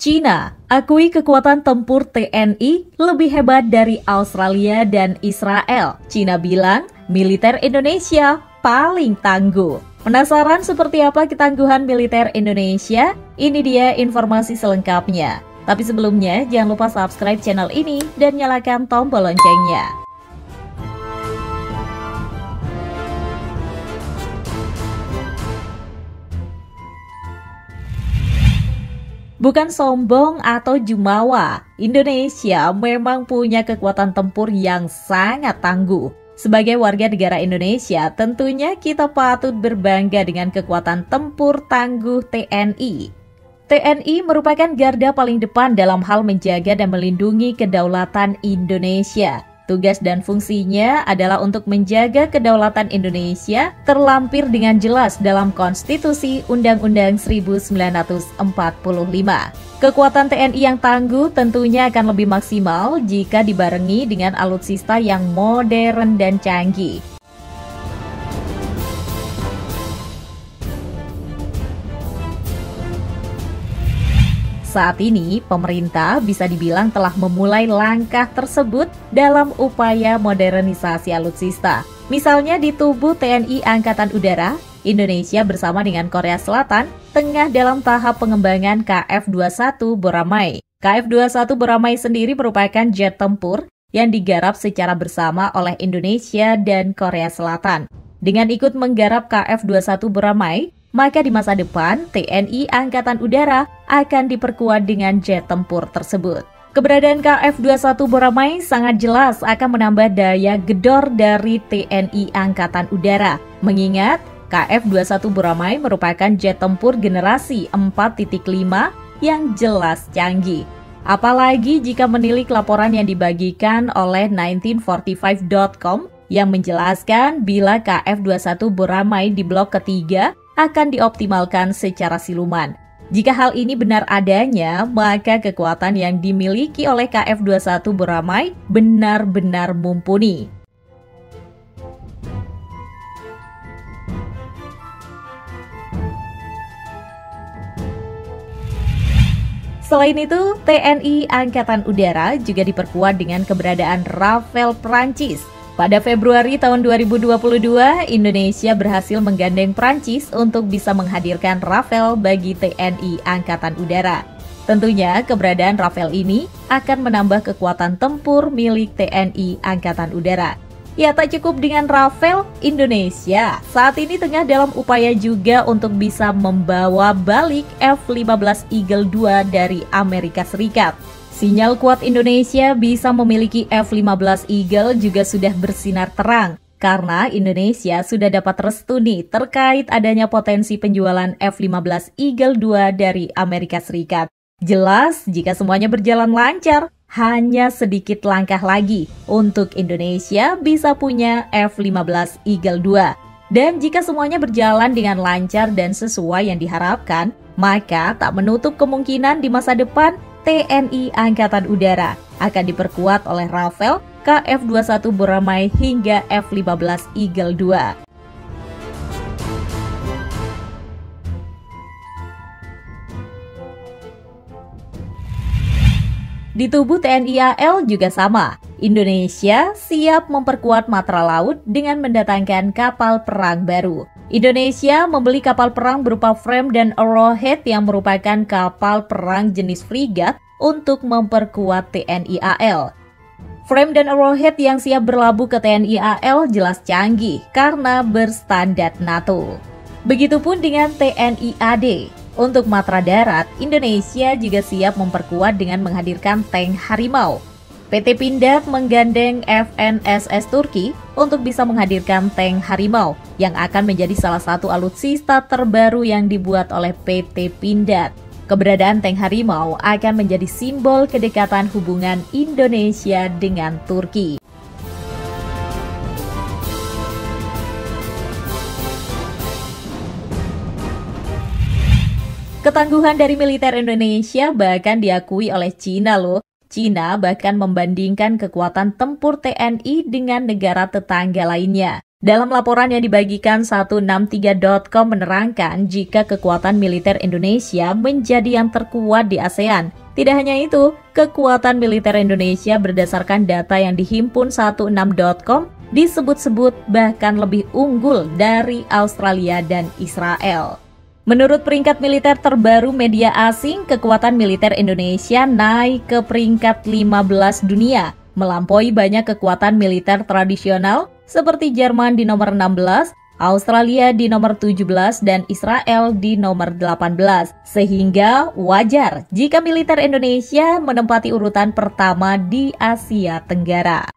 Cina akui kekuatan tempur TNI lebih hebat dari Australia dan Israel. Cina bilang militer Indonesia paling tangguh. Penasaran seperti apa ketangguhan militer Indonesia? Ini dia informasi selengkapnya. Tapi sebelumnya jangan lupa subscribe channel ini dan nyalakan tombol loncengnya. Bukan sombong atau jumawa, Indonesia memang punya kekuatan tempur yang sangat tangguh. Sebagai warga negara Indonesia, tentunya kita patut berbangga dengan kekuatan tempur tangguh TNI. TNI merupakan garda paling depan dalam hal menjaga dan melindungi kedaulatan Indonesia. Tugas dan fungsinya adalah untuk menjaga kedaulatan Indonesia terlampir dengan jelas dalam Konstitusi Undang-Undang 1945. Kekuatan TNI yang tangguh tentunya akan lebih maksimal jika dibarengi dengan alutsista yang modern dan canggih. Saat ini, pemerintah bisa dibilang telah memulai langkah tersebut dalam upaya modernisasi alutsista. Misalnya di tubuh TNI Angkatan Udara, Indonesia bersama dengan Korea Selatan tengah dalam tahap pengembangan KF-21 Boramae. KF-21 Boramae sendiri merupakan jet tempur yang digarap secara bersama oleh Indonesia dan Korea Selatan. Dengan ikut menggarap KF-21 Boramae, maka di masa depan TNI Angkatan Udara akan diperkuat dengan jet tempur tersebut. Keberadaan KF-21 Boramae sangat jelas akan menambah daya gedor dari TNI Angkatan Udara. Mengingat KF-21 Boramae merupakan jet tempur generasi 4.5 yang jelas canggih. Apalagi jika menilik laporan yang dibagikan oleh 1945.com yang menjelaskan bila KF-21 Boramae di blok ketiga akan dioptimalkan secara siluman. Jika hal ini benar adanya, maka kekuatan yang dimiliki oleh KF-21 Boramae benar-benar mumpuni. Selain itu, TNI Angkatan Udara juga diperkuat dengan keberadaan Rafale Prancis. Pada Februari tahun 2022, Indonesia berhasil menggandeng Prancis untuk bisa menghadirkan Rafale bagi TNI Angkatan Udara. Tentunya keberadaan Rafale ini akan menambah kekuatan tempur milik TNI Angkatan Udara. Ya, tak cukup dengan Rafale, Indonesia saat ini tengah dalam upaya juga untuk bisa membawa balik F-15 Eagle II dari Amerika Serikat. Sinyal kuat Indonesia bisa memiliki F-15 Eagle juga sudah bersinar terang karena Indonesia sudah dapat restu nih terkait adanya potensi penjualan F-15 Eagle II dari Amerika Serikat. Jelas jika semuanya berjalan lancar, hanya sedikit langkah lagi untuk Indonesia bisa punya F-15 Eagle II. Dan jika semuanya berjalan dengan lancar dan sesuai yang diharapkan, maka tak menutup kemungkinan di masa depan TNI Angkatan Udara akan diperkuat oleh Rafale, KF-21 Boramae hingga F-15 Eagle II. Di tubuh TNI AL juga sama. Indonesia siap memperkuat matra laut dengan mendatangkan kapal perang baru. Indonesia membeli kapal perang berupa frame dan arrowhead yang merupakan kapal perang jenis frigat untuk memperkuat TNI AL. Frame dan arrowhead yang siap berlabuh ke TNI AL jelas canggih karena berstandar NATO. Begitupun dengan TNI AD. Untuk matra darat, Indonesia juga siap memperkuat dengan menghadirkan tank Harimau. PT Pindad menggandeng FNSS Turki untuk bisa menghadirkan tank Harimau yang akan menjadi salah satu alutsista terbaru yang dibuat oleh PT Pindad. Keberadaan tank Harimau akan menjadi simbol kedekatan hubungan Indonesia dengan Turki. Ketangguhan dari militer Indonesia bahkan diakui oleh Cina loh. Cina bahkan membandingkan kekuatan tempur TNI dengan negara tetangga lainnya. Dalam laporan yang dibagikan 163.com menerangkan jika kekuatan militer Indonesia menjadi yang terkuat di ASEAN. Tidak hanya itu, kekuatan militer Indonesia berdasarkan data yang dihimpun 16.com disebut-sebut bahkan lebih unggul dari Australia dan Israel. Menurut peringkat militer terbaru media asing, kekuatan militer Indonesia naik ke peringkat 15 dunia, melampaui banyak kekuatan militer tradisional seperti Jerman di nomor 16, Australia di nomor 17, dan Israel di nomor 18. Sehingga wajar jika militer Indonesia menempati urutan pertama di Asia Tenggara.